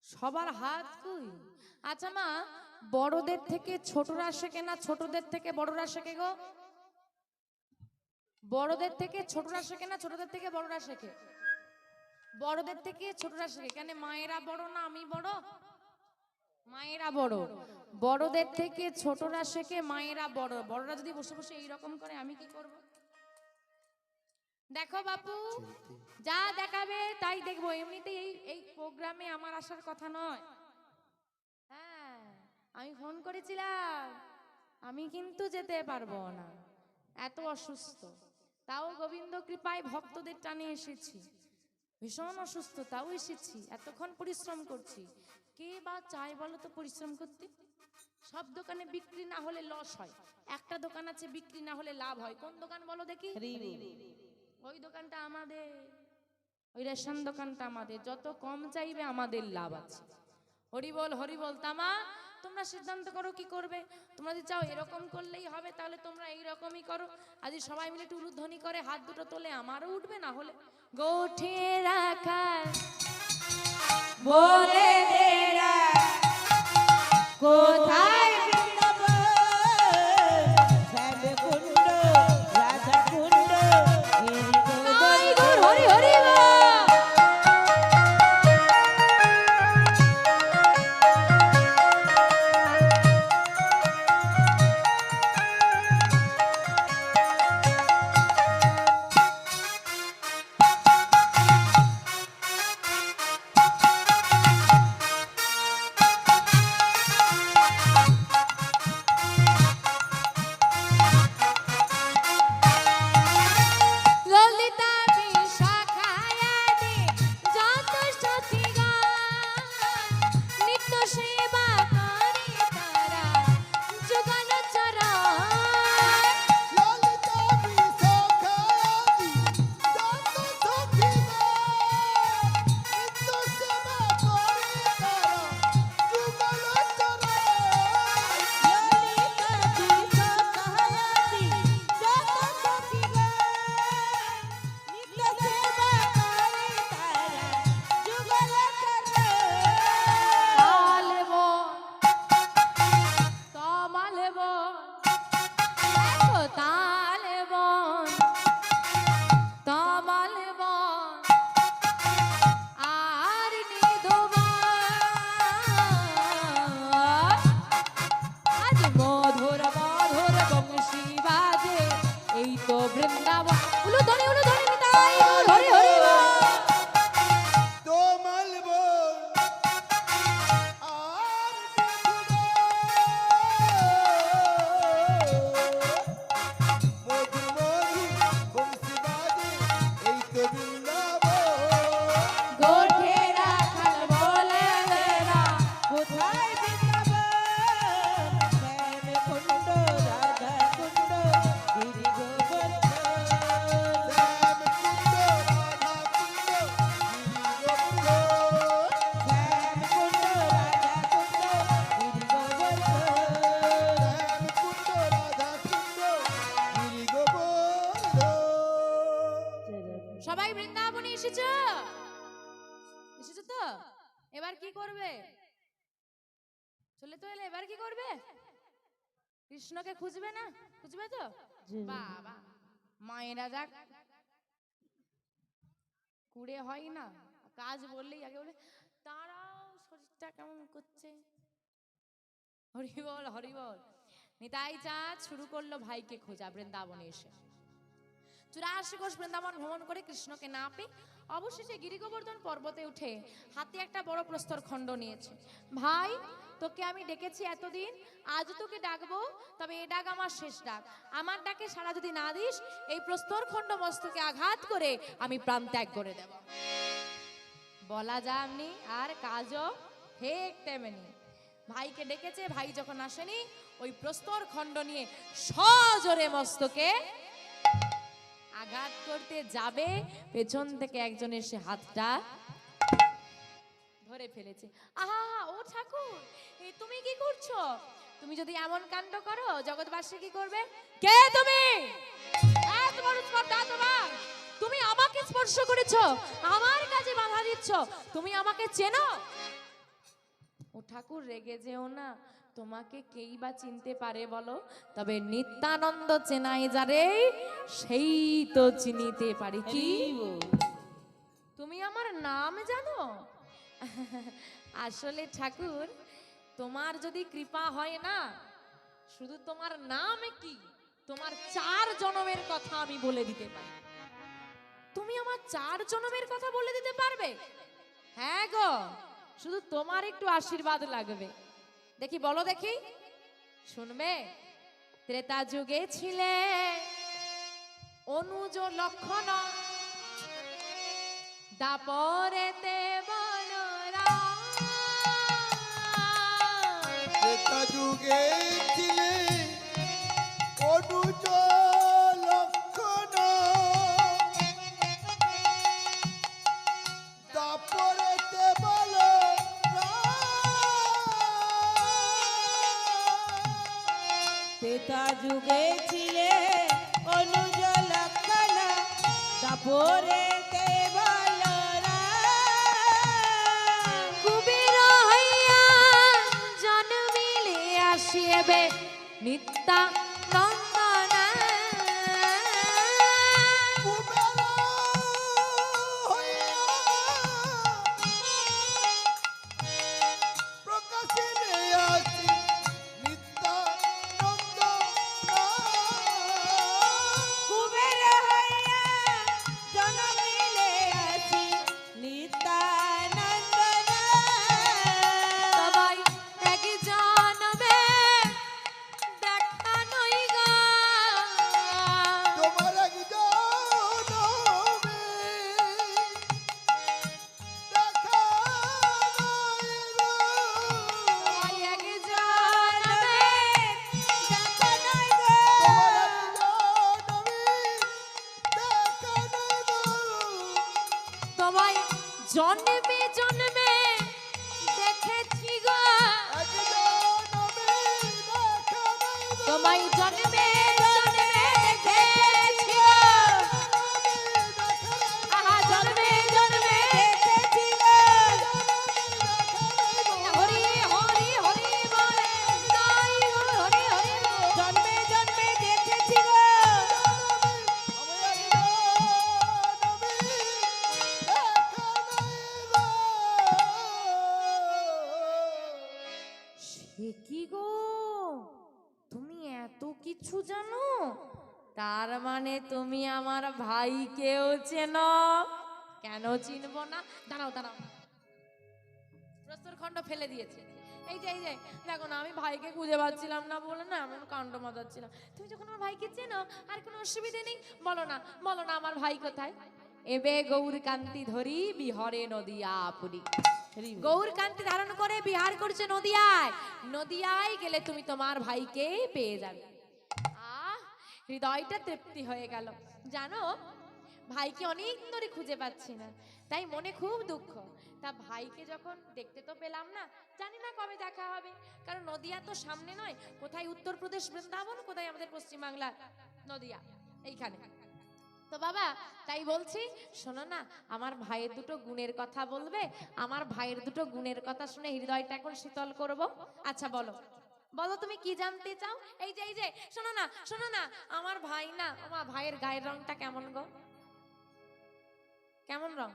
সবার হাত কই? আচ্ছা মা, বড়দের থেকে ছোটরা শেখে না ছোটদের থেকে বড়রা শেখে গো? বড়দের থেকে ছোটরা শেখে না ছোটদের থেকে বড়রা শেখে? বড়দের থেকে ছোটরা শেখে কেন? মায়েরা বড় না আমি বড়? মায়েরা বড়। বড়দের থেকে ছোটরা শেখে, মায়েরা বড়। বড়রা যদি বসে বসে এইরকম করে আমি কি করব? দেখো বাপু, যা দেখাবে তাই দেখবো। এমনিতেই এই প্রোগ্রামে আমার আসার কথা নয়। হ্যাঁ, আমি ফোন করেছিলাম, আমি কিন্তু যেতে পারবো না, এত অসুস্থ। তাও গোবিন্দ কৃপায় ভক্তদের টানে এসেছি। ভীষণ অসুস্থ, তাও এসেছি, এতক্ষণ পরিশ্রম করছি। কে বা চায় বলো তো পরিশ্রম করতে? সব দোকানে বিক্রি না হলে লস হয়, একটা দোকান আছে বিক্রি না হলে লাভ হয়। কোন দোকান বলো দেখি? ওই দোকানটা আমাদের, ওই রেশন দোকানটা আমাদের। যত কম চাইবে আমাদের লাভ আছে। হরি বল হরি বল। তামা তোমরা সিদ্ধান্ত করো কি করবে। তোমরা যদি চাও এরকম করলেই হবে তাহলে তোমরা এইরকমই করো। আজ সবাই মিলে একটু উলুধ্বনি করে হাত দুটো তোলে, আমারও উঠবে, না হলে গোঠে রাখা বলে দেরা কোথায় কৃষ্ণকে খুঁজবে না? খুঁজবে তো? বাবা, মায়েরা যাক কুড়ে হয় না, কাজ বললেই আগে বলে তারাও শরীরটা কেমন করছে। হরি বল হরি বল। নিতাই চাঁদ শুরু করলো ভাইকে খোঁজা বৃন্দাবনে এসে। 84 কোষ বৃন্দাবন ভ্রমণ করে কৃষ্ণকে না পেয়ে অবশেষে গিরিগোবর্ধন পর্বতে উঠে হাতে একটা বড় প্রস্তর খণ্ড নিয়েছে। ভাই, তোকে আমি ডেকেছি এতদিন, আজ তোকে ডাকবো, তবে এ ডাক আমার শেষ ডাক। আমার ডাকে সাড়া যদি না দিস, এই প্রস্তর খণ্ড মস্তকে আঘাত করে আমি প্রাণ ত্যাগ করে দেব। বলা যায়নি আর কাজও ঠিক তেমনি। ভাইকে ডেকেছে, ভাই যখন আসেনি ওই প্রস্তর খণ্ড নিয়ে সজোরে মস্তকে আঘাত করতে যাবে, পেছন থেকে একজন এসে হাতটা ধরে ফেলেছে। আহা, ও ঠাকুর, তুমি কি করছো? তুমি যদি এমন কাণ্ড করো, জগৎবাসী কি করবে? কে তুমি? এত বড় স্পর্ধা তোমার? তুমি আমাকে স্পর্শ করেছো, আমার কাজে বাধা দিচ্ছ। করছো? তুমি আমাকে চেনো? ও ঠাকুর রেগে যেও না, তোমাকে কেই বা চিনতে পারে বলো? তবে নিত্যানন্দ চেনাই যারে সেই তো চিনিতে পারে। কি তুমি আমার নাম জানো? আসলে ঠাকুর, তোমার যদি কৃপা হয় না, শুধু তোমার নাম কি, তোমার 4 জন্মের কথা আমি বলে দিতে পারি। তুমি আমার 4 জন্মের কথা বলে দিতে পারবে? হ্যাঁ গো, শুধু তোমার একটু আশীর্বাদ লাগবে। দেখি বলো দেখি, শুনবে? ত্রেতা যুগে ছিলে অনুজ লক্ষণ, দাপরেতে বলরাম। ত্রেতা যুগে ছিলে অনুজ লক্ষণ, দাপরেতে ত্রেতা যুগে ছিলে অনুজ লক্ষণ, দাপরেতে বলরাম। কুবের হইয়া জন্মিলে আসিবে নিত্যানন্দ। কুবের হইয়া প্রকাশিলে আসি নিত্যানন্দ। কুবের হইয়া জন্মিলে আসি নিত্যানন্দ। সবাই এক জন্মে দেখা নই গো, তোমার এক জনমে দেখা নাই গো। সবাই এক জন্মে দেখা নাই গো। তোমার এক জনমে দেখা নাই গো। তোমায় জন্মে জন্মে দেখেছি গো, এক জনমে দেখা নাই গো। তোমায় জন্মে জন্মে দেখেছি গো, আহা জন্মে জন্মে দেখেছি গো। হরি হরি হরি বলে নাই গো, হরি হরি বলে। জন্মে জন্মে দেখেছি গো। সে কি গো, তুমি এত কিছু জানো? তার মানে তুমি আমার ভাইকেও চেনো? কেন চিনবো না? দাঁড়াও দাঁড়াও, প্রস্তর খণ্ড ফেলে দিয়েছে। এই যে দেখো না, আমি ভাইকে খুঁজে পাচ্ছিলাম না বলে না এমন কাণ্ড মাতাচ্ছিলাম। তুমি যখন আমার ভাইকে চেনো, আর কোনো অসুবিধে নেই, বলো না বলো না আমার ভাই কোথায়? এবে গৌর কান্তি ধরি বিহরে নদিয়া পুরী। গৌর কান্তি ধারণ করে বিহার করছে নদিয়ায়। নদিয়ায় গেলে তুমি তোমার ভাইকে পেয়ে যাবে। হৃদয়টা তৃপ্তি হয়ে গেল। জানো, ভাইকে অনেক ধরে খুঁজে পাচ্ছি না, তাই মনে খুব দুঃখ। তা ভাইকে যখন দেখতে তো পেলাম না, জানি না কবে দেখা হবে, কারণ নদিয়া তো সামনে নয়, কোথায় উত্তরপ্রদেশ বৃন্দাবন, কোথায় আমাদের পশ্চিমবাংলার নদিয়া, এইখানে। তো বাবা, তাই বলছি, শোনো না, আমার ভাইয়ের দুটো গুণের কথা বলবে। আমার ভাইয়ের দুটো গুণের কথা শুনে হৃদয়টা এখন শীতল করব। আচ্ছা বলো বলো, তুমি কি জানতে চাও? এই যে শোনো না শোনো না, আমার ভাই না, আমার ভাইয়ের গায়ের রংটা কেমন গো? কেমন রং?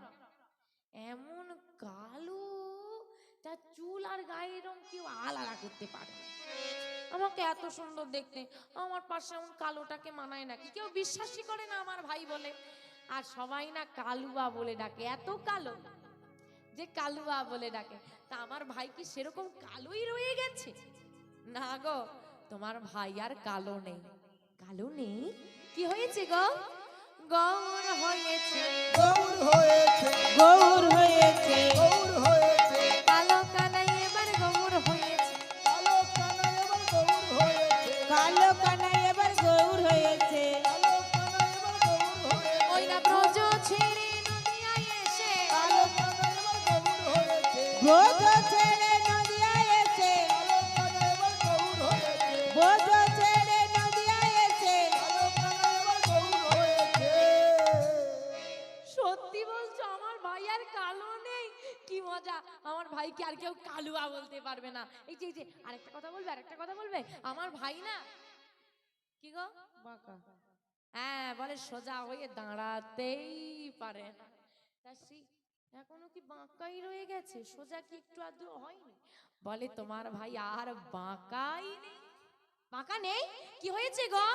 এমন কালো, তার চুল আর গায়ের রং কেউ আলাদা করতে পারে না। আমাকে এত সুন্দর দেখতে, আমার পাশে এমন কালোটাকে মানায় নাকি? কেউ বিশ্বাসই করে না আমার ভাই বলে। আর সবাই না কালুয়া বলে ডাকে, এত কালো যে কালুয়া বলে ডাকে। তা আমার ভাই কি সেরকম কালোই রয়ে গেছে? না গো, তোমার ভাই আর কালো নেই। কালো নেই? কি হয়েছে গো? গৌর হয়েছে, গৌর হয়েছে, গৌর হয়েছে, গৌর হয়েছে, কালো কানাই এবার গৌর হয়েছে। কালো কানাই এবার গৌর হয়েছে, কালো কানাই এবার গৌর হয়েছে। কালো কানাই এবার গৌর হয়েছে, ওই না ব্রজ ছেড়ে নদিয়ায় এসে, কালো কানাই এবার গৌর হয়েছে, ব্রজ ছেড়ে নদিয়ায় এসে, কালো কানাই এবার গৌর হয়েছে, ব্রজ ছেড়ে নদিয়ায় এসে। কালো কানাই এবার গৌর হয়েছে। সত্যি বলছো আমার ভাই আর কালো কালো নেই, কি মজা। আমার ভাইকে আর কেউ কালুয়া বলতে পারবে না। এই যে আরেকটা কথা বলবে, আরেকটা কথা বলবে। আমার ভাই না, কি গো, বাঁকা। হ্যাঁ, বলে সোজা হয়ে দাঁড়াতেই পারে না। তা সেই এখনো কি বাঁকাই রয়ে গেছে, সোজা কি একটু আধটু হয়নি? বলে তোমার ভাই আর বাঁকাই নেই। বাঁকা নেই, কি হয়েছে গো?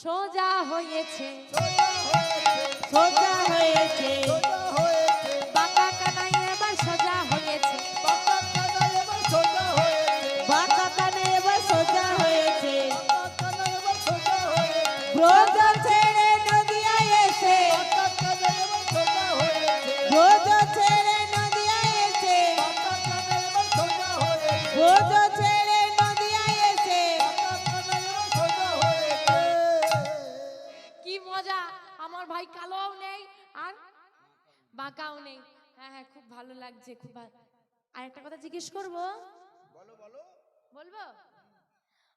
সোজা হয়েছে। সোজা হয়েছে। সোজা হয়েছে। বাঁকা কানাই এবার সোজা হয়েছে। বাঁকা কানাই এবার সোজা হয়েছে। বাঁকা কানে এবার সোজা হয়েছে। বাঁকা কানাই এবার সোজা হয়েছে। ব্রজ ছেড়ে নদিয়ায় এসে। বাঁকা কানাই এবার সোজা হয়েছে। ব্রজ ছেড়ে নদিয়ায় এসে। বাঁকা কানাই এবার সোজা হয়েছে। ব্রজ ছেড়ে নদিয়ায় এসে। বাঁকা কানাই এবার সোজা হয়েছে। কি মজা, আমার ভাই কালোও নেই আর বাঁকাও নেই। হ্যাঁ হ্যাঁ, খুব ভালো লাগছে, খুব ভালো। আর একটা কথা জিজ্ঞেস করবো? বলো বলো। বলবো?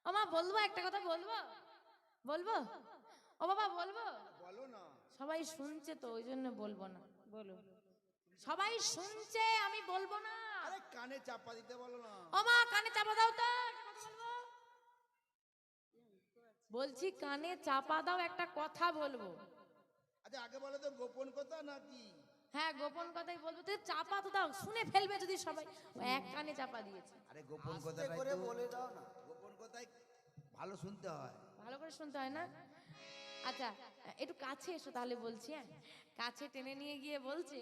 ও মা, বলবো একটা কথা, বলবো? বলবো? ও বাবা, বলবো? বলো না। সবাই শুনছে তো, ওই জন্য বলবো না। বলো। সবাই শুনছে, আমি বলবো না। আরে কানে চাপা দিতে বলো না। ও মা, কানে চাপা দাও তো, একটা কথা বলবো। বলছি কানে চাপা দাও, একটা কথা বলবো। আচ্ছা আগে বলো তো গোপন কথা নাকি? হ্যাঁ, গোপন কথাই বলবো। তো চাপা তো দাও, শুনে ফেলবে যদি সবাই। ও এক কানে চাপা দিয়েছে। আরে গোপন কথাটাই করে বলে দাও না। গোপন কথাই ভালো শুনতে হয়। ভালো করে শুনতে হয় না? আচ্ছা, একটু কাছে এসো তাহলে বলছি। হ্যাঁ, কাছে টেনে নিয়ে গিয়ে বলছে,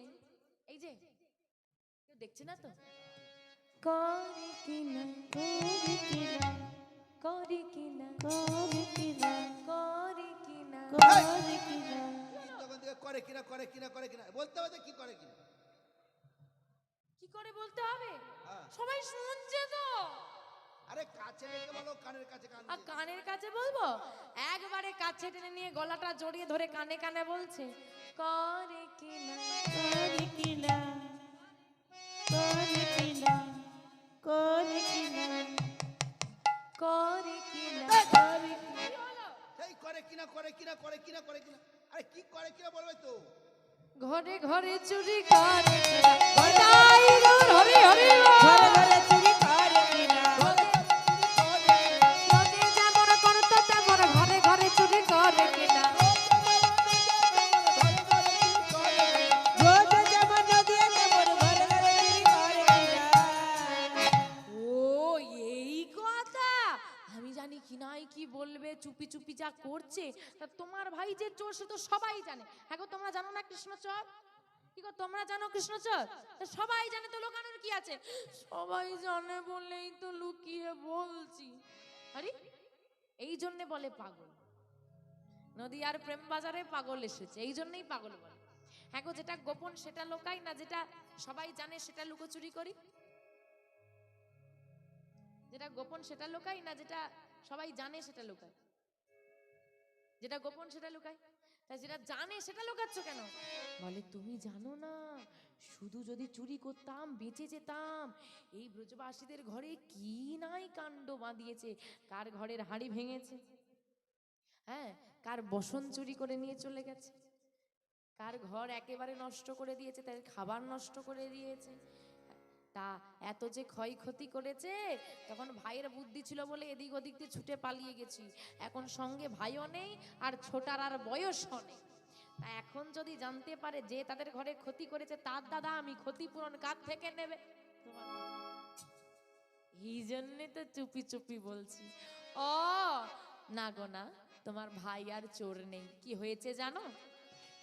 এই যে কেউ দেখছে না তো? করে কিনা, করে কিনা, করে কিনা, করে কিনা, করে কিনা। করে কিনা। তখন থেকে করে কিনা করে কিনা করে কিনা বলতে হবে তো কি করে কিনা। কি করে বলতে হবে? হ্যাঁ। সবাই শুনছে তো। আরে কাছে রেখে বলো, কানের কাছে কান আর দিয়ে। কানের কাছে বলবো? একবারে কাছে টেনে নিয়ে গলাটা জড়িয়ে ধরে কানে কানে বলছে, করে কিনা, করে কিনা, করে কিনা, করে কিনা, করে কিনা, করে কিনা। কি হলো? সেই করে কিনা করে কিনা করে কিনা করে কিনা। আরে কি করে কিনা বলবে তো। ঘরে ঘরে চুরি করে কিনা, গদাই গৌর হরি হরি বল। ঘরে ঘরে চুরি করে কিনা। নদী যেমন করতো তেমন ঘরে ঘরে চুরি করে কিনা। রোজ যেমন নদিয়া তেমন ঘরে ঘরে চুরি করে কিনা। ও, এই কথা। আমি জানি কি নাই কি বলবে, চুপি চুপি যা করছে। তা তোমার ভাই যে চোর সে তো সবাই জানে। হ্যাঁ গো, তোমরা জানো না কৃষ্ণচর? কি গো, তোমরা জানো কৃষ্ণচর? তা সবাই জানে তো, লুকানোর কি আছে? সবাই জানে বলেই তো লুকিয়ে বলছি। আরে এই জন্যে বলে পাগল। নদীয়ার প্রেম বাজারে পাগল এসেছে, এই জন্যই পাগল বলে। হ্যাঁ গো, যেটা গোপন সেটা লোকাই না, যেটা সবাই জানে সেটা লুকোচুরি করি। যেটা গোপন সেটা লুকাই না, যেটা সবাই জানে সেটা লুকায়। যেটা গোপন সেটা লুকাই, তাই যেটা জানে সেটা লুকাচ্ছ কেন? বলে তুমি জানো না, শুধু যদি চুরি করতাম বেঁচে যেতাম। এই ব্রজবাসীদের ঘরে কি নাই কাণ্ড বাঁধিয়েছে। কার ঘরের হাঁড়ি ভেঙেছে, হ্যাঁ, কার বসন চুরি করে নিয়ে চলে গেছে, কার ঘর একেবারে নষ্ট করে দিয়েছে, তার খাবার নষ্ট করে দিয়েছে। তা এত যে ক্ষয়ক্ষতি করেছে, তখন ভাইয়ের বুদ্ধি ছিল বলে এদিক ওদিক দিয়ে ছুটে পালিয়ে গেছি। এখন সঙ্গে ভাইও নেই আর ছোটার আর বয়সও নেই। তা এখন যদি জানতে পারে যে তাদের ঘরে ক্ষতি করেছে, তার দাদা আমি ক্ষতিপূরণ কার থেকে নেবে? এই জন্যে তো চুপি চুপি বলছি। ও না গো না, তোমার ভাই আর চোর নেই। কি হয়েছে জানো?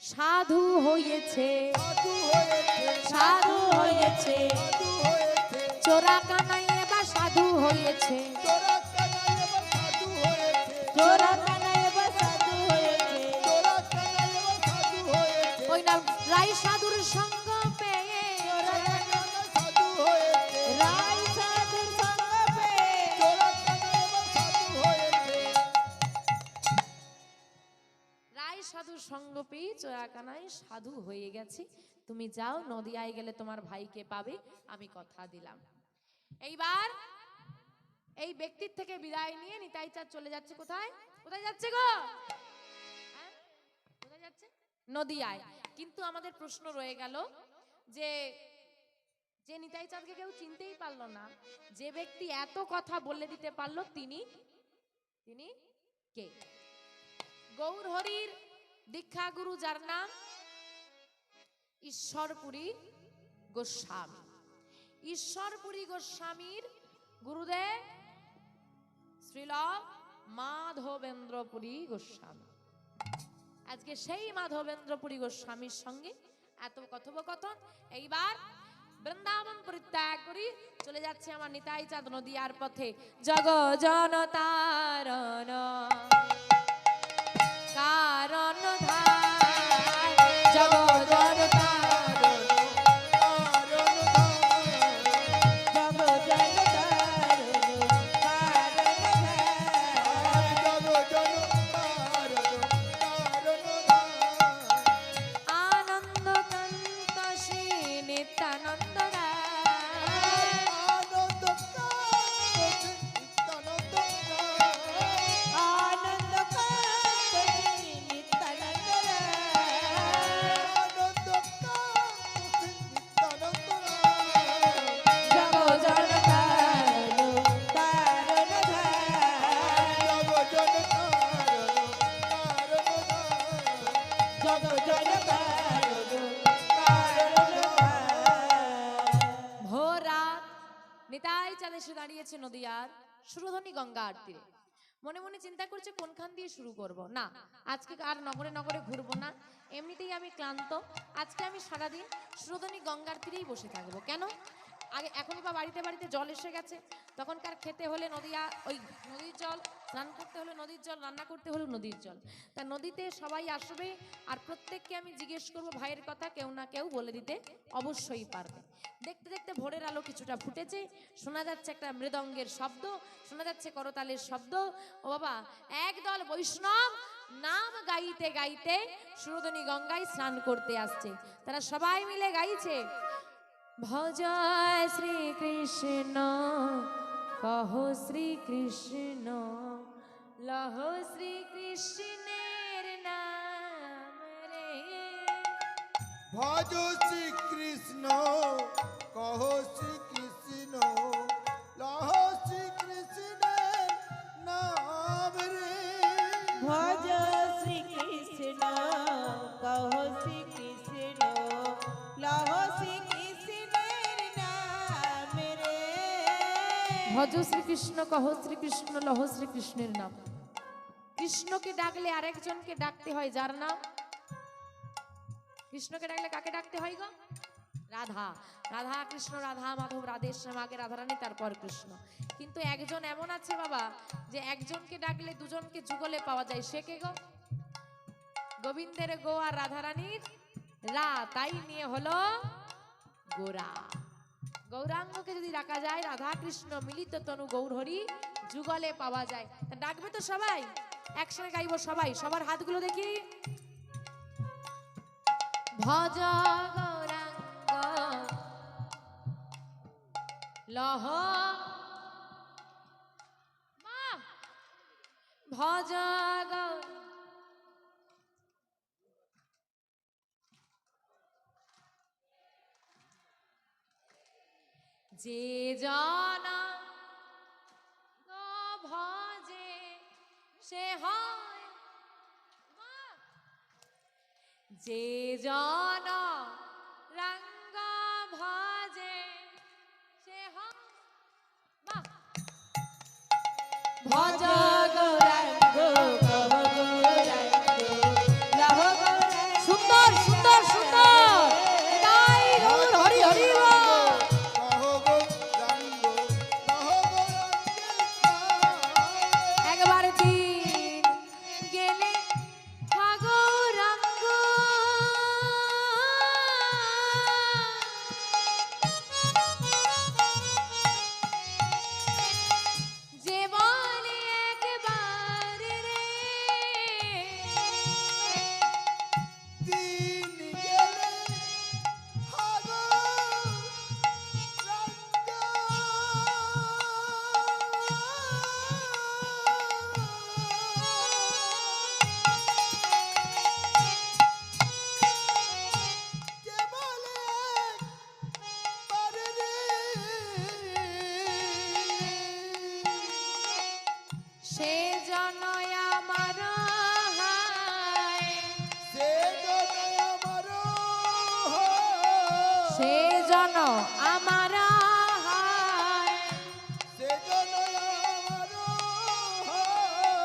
সাধু হয়েছে, সাধু হয়েছে। সাধু হয়েছে। সাধু হয়েছে। চোরা কানাই এবার সাধু হয়েছে। চোরা কানাই এবার সাধু হয়েছে। চোরা কানা এবার সাধু হয়েছে। চোরা কানাই এবার সাধু হয়েছে। ওই না রাই সাধুর সঙ্গ পেয়ে, চোরা কানাই সাধু হয়েছে। রাই সাধুর সঙ্গ পেয়ে। চোরা কানাই এবার সাধু হয়েছে। রাই সাধুর সঙ্গ পেয়ে চোরা কানাই সাধু হয়ে গেছে। তুমি যাও, নদিয়ায় গেলে তোমার ভাইকে পাবে, আমি কথা দিলাম। এইবার এই ব্যক্তির থেকে বিদায় নিয়ে নিতাই চাঁদ চলে যাচ্ছে কোথায়? কোথায় যাচ্ছে গো? হ্যাঁ? কোথায় যাচ্ছে? নদিয়ায়। কিন্তু আমাদের প্রশ্ন রয়ে গেল, যে যে নিতাই চাঁদকে কেউ চিনতেই পারলো না, যে ব্যক্তি এত কথা বলে দিতে পারলো তিনি তিনি কে? গৌর হরির দীক্ষা গুরু যার নাম ঈশ্বরপুরী গোস্বামী। ঈশ্বরপুরী গোস্বামীর গুরুদেব শ্রীল মাধবেন্দ্রপুরী গোস্বামী। আজকে সেই মাধবেন্দ্রপুরী গোস্বামীর সঙ্গে এত কথোপকথন। এইবার বৃন্দাবন পরিত্যাগ করি চলে যাচ্ছে আমার নিতাই চাঁদ নদিয়ার পথে। জগ জন তারণ কারণ ধার, জগ জন তারণ আনন্দ কান্ত শ্রী নিত্যানন্দ ভোর রাত নিতাই চাঁদ এসে দাঁড়িয়েছে নদিয়ার সুরধনী গঙ্গার তীরে। মনে মনে চিন্তা করছে কোনখান দিয়ে শুরু করব। না, আজকে আর নগরে নগরে ঘুরবো না, এমনিতেই আমি ক্লান্ত। আজকে আমি সারাদিন সুরধনী গঙ্গার তীরেই বসে থাকবো। কেন? আগে এখনই বা বাড়িতে বাড়িতে জল এসে গেছে, তখনকার খেতে হলে নদিয়া ওই নদীর জল, স্নান করতে হলে নদীর জল, রান্না করতে হলে নদীর জল। তা নদীতে সবাই আসবে, আর প্রত্যেককে আমি জিজ্ঞেস করব ভাইয়ের কথা, কেউ না কেউ বলে দিতে অবশ্যই পারবে। দেখতে দেখতে ভোরের আলো কিছুটা ফুটেছে, শোনা যাচ্ছে একটা মৃদঙ্গের শব্দ, শোনা যাচ্ছে করতালের শব্দ। ও বাবা, একদল বৈষ্ণব নাম গাইতে গাইতে সুরধনী গঙ্গায় স্নান করতে আসছে। তারা সবাই মিলে গাইছে, ভজ শ্রীকৃষ্ণ কহ শ্রীকৃষ্ণ লহ শ্রীকৃষ্ণের নাম রে। ভজ শ্রীকৃষ্ণ কহ শ্রীকৃষ্ণ লহ শ্রীকৃষ্ণের নাম রে। ভজ শ্রীকৃষ্ণ কহ শ্রীকৃষ্ণ লহ শ্রীকৃষ্ণের নাম রে। ভজ শ্রীকৃষ্ণ কহ শ্রীকৃষ্ণ লহ শ্রীকৃষ্ণের নাম। কৃষ্ণকে ডাকলে আরেকজনকে ডাকতে হয় যার নাম, কৃষ্ণকে ডাকলে কাকে ডাকতে হয় গো? রাধা। রাধা কৃষ্ণ, রাধা মাধব, রাধেশ্যাম, আগে রাধারানী তারপর কৃষ্ণ। কিন্তু একজন এমন আছে বাবা, যে একজনকে ডাকলে দুজনকে যুগলে পাওয়া যায়। সে কে গো? গোবিন্দের গো আর রাধারানীর রা, তাই নিয়ে হলো গোরা। গৌরাঙ্গকে যদি ডাকা যায়, রাধা কৃষ্ণ মিলিত তনু গৌর হরি যুগলে পাওয়া যায়। তা ডাকবে তো সবাই, একসঙ্গে গাইবো সবাই, সবার হাতগুলো দেখি। ভজ গৌরাঙ্গ লহ ভজ গৌর। যে জন ভজে সে হয়, যে জন রঙ্গ ভজে সে হয়। ভজ গৌরাঙ্গ কহ গৌরাঙ্গ লহ গৌরাঙ্গ। সুন্দর সুন্দর সুন্দর, তাই গৌর হরি হরি বল। কহ গৌরাঙ্গ কহ গৌরাঙ্গের একবার দিন গেলে হা গৌরাঙ্গ, যে বলে আমার হায়, সেজন্য আমারও হয়।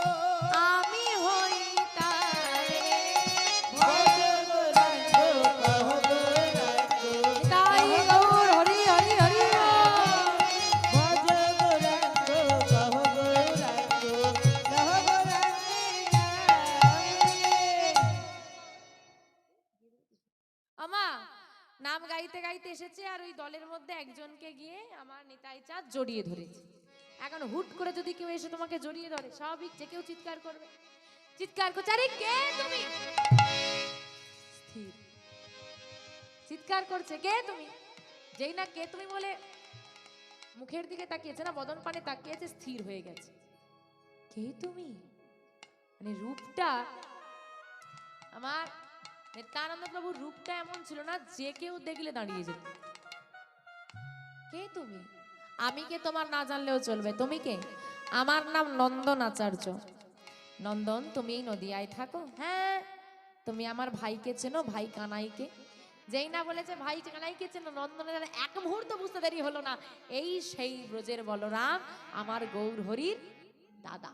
আমি হই তারে ভজগরাঙ্গ কহগরাঙ্গ তাই গৌর হরি হরি হরি ভজগরাঙ্গ কহগরাঙ্গ লহগরাঙ্গে আমা নাম গাইতে গাইতে এসেছে আর ওই দলের মধ্যে একজনকে গিয়ে আমার নিতাই চাঁদ জড়িয়ে ধরেছে। এখন হুট করে যদি কেউ এসে তোমাকে জড়িয়ে ধরে, স্বাভাবিক যে কেউ চিৎকার করবে, চিৎকার করছে আরে কে তুমি, স্থির, চিৎকার করছে কে তুমি, যেই না কে তুমি বলে মুখের দিকে তাকিয়েছে না, বদন পানে তাকিয়েছে, স্থির হয়ে গেছে। কে তুমি, মানে রূপটা আমার নিত্যানন্দ প্রভুর রূপটা এমন ছিল না যে কেউ দেখলে দাঁড়িয়ে যেত। কে তুমি, আমি কে তোমার না জানলেও চলবে, তুমি কে, আমার নাম নন্দন আচার্য। নন্দন তুমি এই নদিয়ায় থাকো? হ্যাঁ। তুমি আমার ভাইকে চেনো, ভাই কানাইকে? যেই না বলেছে ভাই কানাইকে চেনো, নন্দনের এক মুহূর্ত বুঝতে দেরি হলো না, এই সেই ব্রজের বলরাম, আমার গৌর হরির দাদা।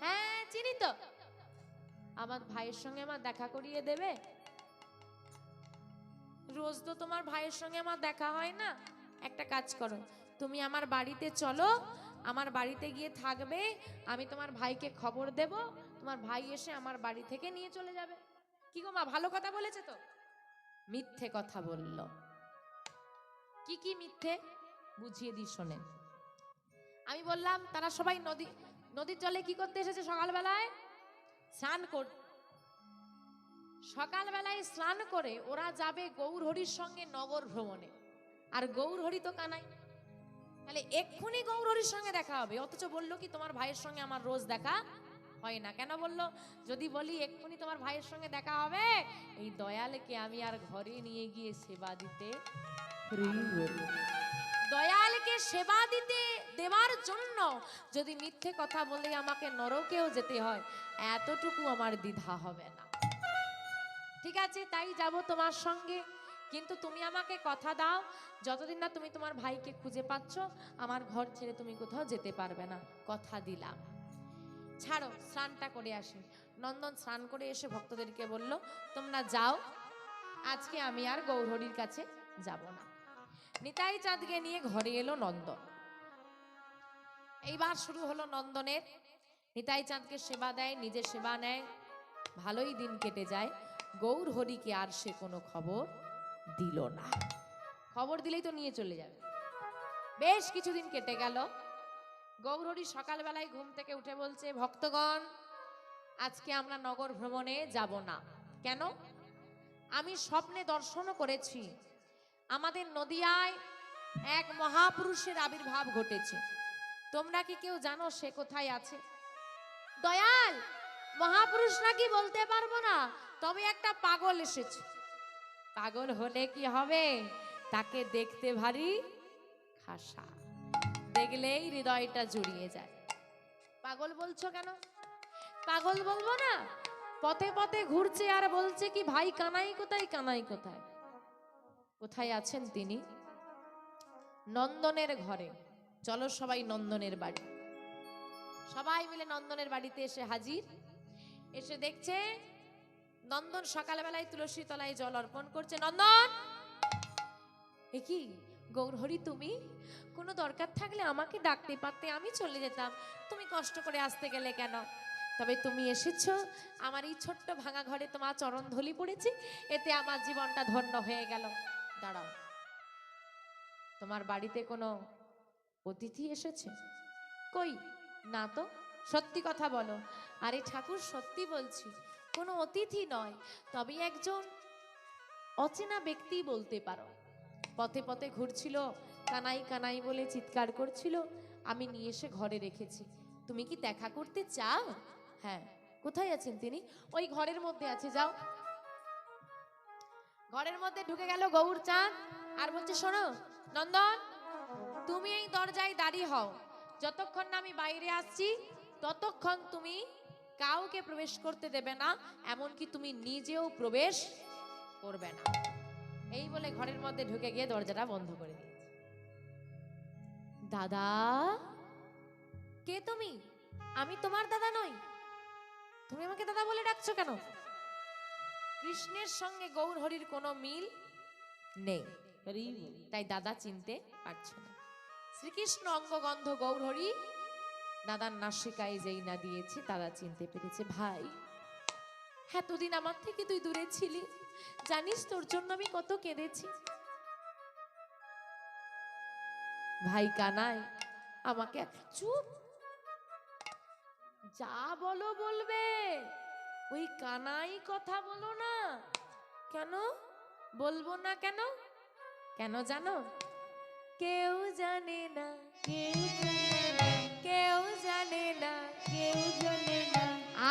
হ্যাঁ চিনি তো, আমার ভাইয়ের সঙ্গে আমার দেখা করিয়ে দেবে? রোজ তো তোমার ভাইয়ের সঙ্গে আমার দেখা হয় না, একটা কাজ করো, তুমি আমার বাড়িতে চলো, আমার বাড়িতে গিয়ে থাকবে, আমি তোমার ভাইকে খবর দেব, তোমার ভাই এসে আমার বাড়ি থেকে নিয়ে চলে যাবে। কি গো মা, ভালো কথা বলেছে তো? মিথ্যে কথা বলল। কি কি মিথ্যে বুঝিয়ে দিই শোনেন। আমি বললাম তারা সবাই নদীর জলে কি করতে এসেছে সকালবেলায়? স্নান করতে। সকালবেলায় স্নান করে ওরা যাবে গৌর হরির সঙ্গে নগর ভ্রমণে, আর গৌর হরি তো কানাই, তাহলে এক্ষুনি গৌর হরির সঙ্গে দেখা হবে। অথচ বললো কি তোমার ভাইয়ের সঙ্গে আমার রোজ দেখা হয় না। কেন বললো? যদি বলি এক্ষুনি তোমার ভাইয়ের সঙ্গে দেখা হবে, এই দয়ালকে আমি আর ঘরে নিয়ে গিয়ে সেবা দিতে, দয়ালকে সেবা দিতে দেওয়ার জন্য যদি মিথ্যে কথা বলে আমাকে নরকেও যেতে হয়, এতটুকু আমার দ্বিধা হবে না। ঠিক আছে, তাই যাব তোমার সঙ্গে, কিন্তু তুমি আমাকে কথা দাও, যতদিন না তুমি তোমার ভাইকে খুঁজে পাচ্ছ, আমার ঘর ছেড়ে তুমি কোথাও যেতে পারবে না। কথা দিলাম। ছাড়ো, স্নানটা করে আসি। নন্দন স্নান করে এসে ভক্তদেরকে বলল, তোমরা যাও, আজকে আমি আর গৌরহরির কাছে যাব না। নিতাই চাঁদকে নিয়ে ঘরে এলো নন্দন। এইবার শুরু হলো নন্দনের। নিতাই চাঁদকে সেবা দেয়, নিজে সেবা নেয়, ভালোই দিন কেটে যায়। গৌর হরিকে আর সে কোনো খবর দিল না। খবর দিলেই তো নিয়ে চলে যাবে। বেশ কিছুদিন কেটে গেল। গৌর হরি সকালবেলায় ঘুম থেকে উঠে বলছে, ভক্তগণ, আজকে আমরা নগর ভ্রমণে যাব না। কেন? আমি স্বপ্নে দর্শনও করেছি, আমাদের নদিয়ায় এক মহাপুরুষের আবির্ভাব ঘটেছে। তোমরা কি কেউ জানো সে কোথায় আছে? দয়াল, মহাপুরুষ নাকি বলতে পারবো না, তবে একটা পাগল এসেছে। পাগল হলে কি হবে? তাকে দেখতে ভারী খাসা, দেখলেই হৃদয়টা জুড়িয়ে যায়। পাগল বলছো কেন? পাগল বলবো না, পথে পথে ঘুরছে আর বলছে কি ভাই কানাই কোথায়, কানাই কোথায়। কোথায় আছেন তিনি? নন্দনের ঘরে। চলো সবাই নন্দনের বাড়ি। সবাই মিলে নন্দনের বাড়িতে এসে হাজির। এসে দেখছে নন্দন সকালবেলায় তুলসী তলায় জল অর্পণ করছে। নন্দন, এ কি গৌরহরি, তুমি? কোনো দরকার থাকলে আমাকে ডাকতে পারতে, আমি চলে যেতাম, তুমি কষ্ট করে আসতে গেলে কেন? তবে তুমি এসেছো, আমার এই ছোট্ট ভাঙা ঘরে তোমার চরণ ধুলি পড়েছি, এতে আমার জীবনটা ধন্য হয়ে গেল। দাঁড়াও, তোমার বাড়িতে কোনো অতিথি এসেছে? কই না তো, সত্যি কথা বলো। আরে ঠাকুর, সত্যি বলছি, কোনো অতিথি নয়, তবে একজন অচেনা ব্যক্তি বলতে পারো। পথে পথে ঘুরছিল, কানাই কানাই বলে চিৎকার করছিল, আমি নিয়ে এসে ঘরে রেখেছি। তুমি কি দেখা করতে চাও? হ্যাঁ। কোথায় আছেন তিনি? ওই ঘরের মধ্যে আছে, যাও। ঘরের মধ্যে ঢুকে গেল গৌরচাঁদ আর বলছে, শোনো নন্দন, তুমি এই দরজায় দাঁড়িয়ে হও, যতক্ষণ না আমি বাইরে আসছি ততক্ষণ তুমি কাউকে প্রবেশ করতে দেবে না, এমনকি তুমি নিজেও প্রবেশ করবে না। এই বলে ঘরের মধ্যে ঢুকে গিয়ে দরজাটা বন্ধ করে দিয়েছে। দাদা, কে তুমি? আমি তোমার দাদা নই, তুমি আমাকে দাদা বলে ডাকছো কেন? কৃষ্ণের সঙ্গে গৌরহরির কোনো মিল নেই, তাই দাদা চিনতে পারছো না। শ্রীকৃষ্ণ অঙ্গগন্ধ গৌরহরি দাদার নাসিকায় যেই না দিয়েছে, দাদা চিনতে পেরেছে। ভাই, এতদিন আমার থেকে তুই দূরে ছিলি, জানিস তোর জন্য আমি কত কেঁদেছি। ভাই কানাই, আমাকে চুপ, যা বলো বলবে, ওই কানাই কথা বলো না। কেন বলবো না? কেন কেন জানো? কেউ জানে না, কেউ জানে না, কেউ জানে না, কেউ জানে না,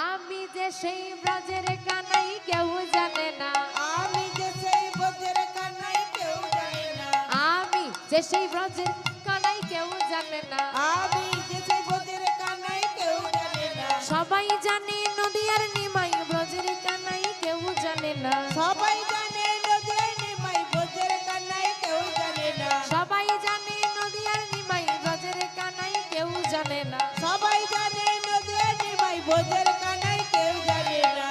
আমি যে সেই ব্রজের কানাই, কেউ জানে না। আমি যে সেই ব্রজের কানাই, কেউ জানে না, আমি যে সেই ব্রজের কানাই, কেউ জানে না। আমি যে সেই ব্রজের কানাই, কেউ জানে না, সবাই জানে নদীয়ার নিমাই, ব্রজের কানাই কেউ জানে না। সবাই জানে নদীর নিমাই, ব্রজের কানাই, কেউ জানে না, সবাই জানে নদীয়ার নিমাই, ব্রজের কানাই কেউ জানে না। সবাই জানে নদীর নিমাই, ব্রজের কানাই, কেউ জানে না।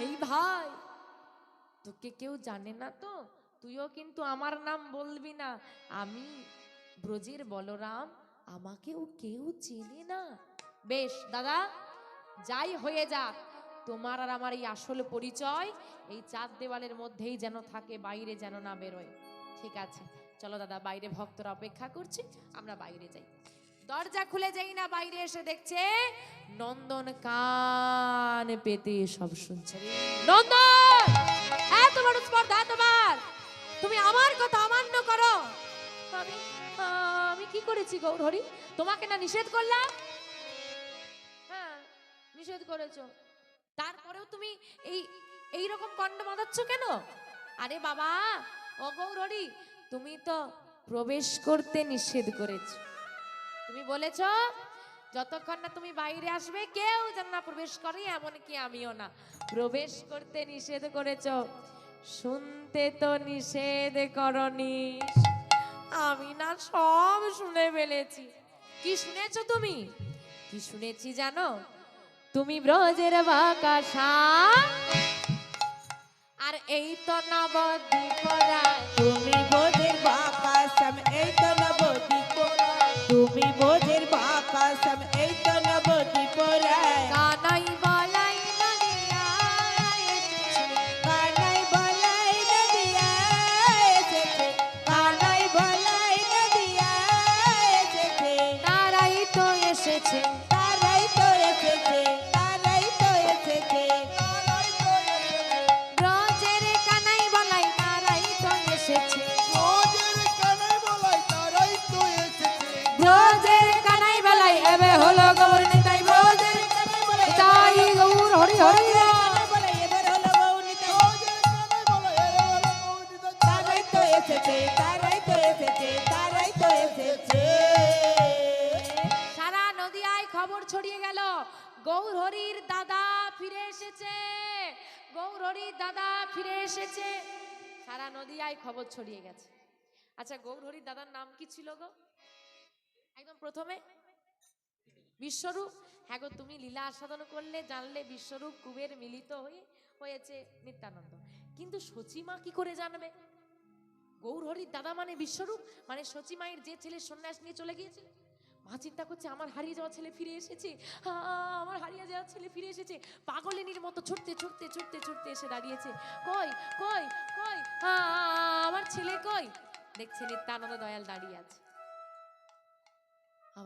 এই ভাই, তোকে কেউ জানে না তো তুইও কিন্তু আমার নাম বলবি না। আমি ব্রজের বলরাম, আমাকেও কেউ চেনে না। বেশ দাদা, যাই হয়ে যাক, তোমার আর আমার এই আসল পরিচয় এই চার দেওয়ালের মধ্যেই যেন থাকে, বাইরে যেন না বেরোয়। ঠিক আছে, চলো দাদা, বাইরে ভক্তরা অপেক্ষা করছে, আমরা বাইরে যাই। দরজা খুলে যাই না, বাইরে এসে দেখছে নন্দন কান পেতে সব শুনছে। নন্দন, এত বড় স্পর্ধা তোমার, তুমি আমার কথা অমান্য করো। আমি আমি কি করেছি গৌরহরি? তোমাকে না নিষেধ করলাম? হ্যাঁ, নিষেধ করেছো, তারপরেও তুমি এই রকম কণ্ঠ বাঁধাচ্ছ কেন? আরে বাবা, ও গৌরহরি, তুমি তো প্রবেশ করতে নিষেধ করেছো। তুমি বলেছো যতক্ষণ না তুমি বাইরে আসবে কেউ যেন না প্রবেশ করে, এমনকি আমিও না। প্রবেশ করতে নিষেধ করেছো, শুনতে তো নিষেধ করনি। আমি না সব শুনে ফেলেছি। কি শুনেছো তুমি? কি শুনেছি জানো? তুমি ব্রজের বাকাশা, আর এই তো নবদ্বীপ রায়। তুমি ব্রজের বাকাশম, এই তো নবদ্বীপ রায়, তুমি ব্রজের বাকাশম, এই তো নবদ্বীপ রায়, কানাই বলাই নদিয়া এসেছে, কানাই বলাই নদিয়া এসেছে, কানাই বলাই নদিয়া এসেছে, তারাই তো এসেছে, তারাই তো এসেছে, তারাই তো এসেছে, ব্রজের কানাই বলাই তারাই তো এসেছে, ব্রজের কানাই বলাই এবে হলো গৌর নিতাই, ব্রজের নিতাই গৌর হরি হরি। এবার হলো গৌরীতে, তারাই তো এসেছে, তারাই তো এসেছে, তারাই তো এসেছে। সারা নদিয়ায় খবর ছড়িয়ে গেল, গৌরহরির দাদা ফিরে এসেছে, গৌরহরির দাদা ফিরে এসেছে। সারা নদিয়ায় খবর ছড়িয়ে গেছে। আচ্ছা, গৌরহরির দাদার নাম কি ছিল গো? একদম প্রথমে বিশ্বরূপ। হ্যাঁ গো, তুমি লীলা আস্বাদন করলে, জানলে বিশ্বরূপ কুবের মিলিত হয়েছে নিত্যানন্দ। কিন্তু সচিমা কি করে জানবে গৌরহরির দাদা মানে বিশ্বরূপ? মানে সচিমায়ের যে ছেলে সন্ন্যাস নিয়ে চলে গিয়েছিল, মা চিন্তা করছে আমার হারিয়ে যাওয়া ছেলে ফিরে এসেছে, আমার হারিয়ে যাওয়া ছেলে ফিরে এসেছে। পাগলিনীর মতো ছুটতে ছুটতে ছুটতে ছুটতে এসে দাঁড়িয়েছে। কই কই কই, আমার ছেলে কই? দেখছে নিত্যানন্দ দয়াল দাঁড়িয়ে আছে।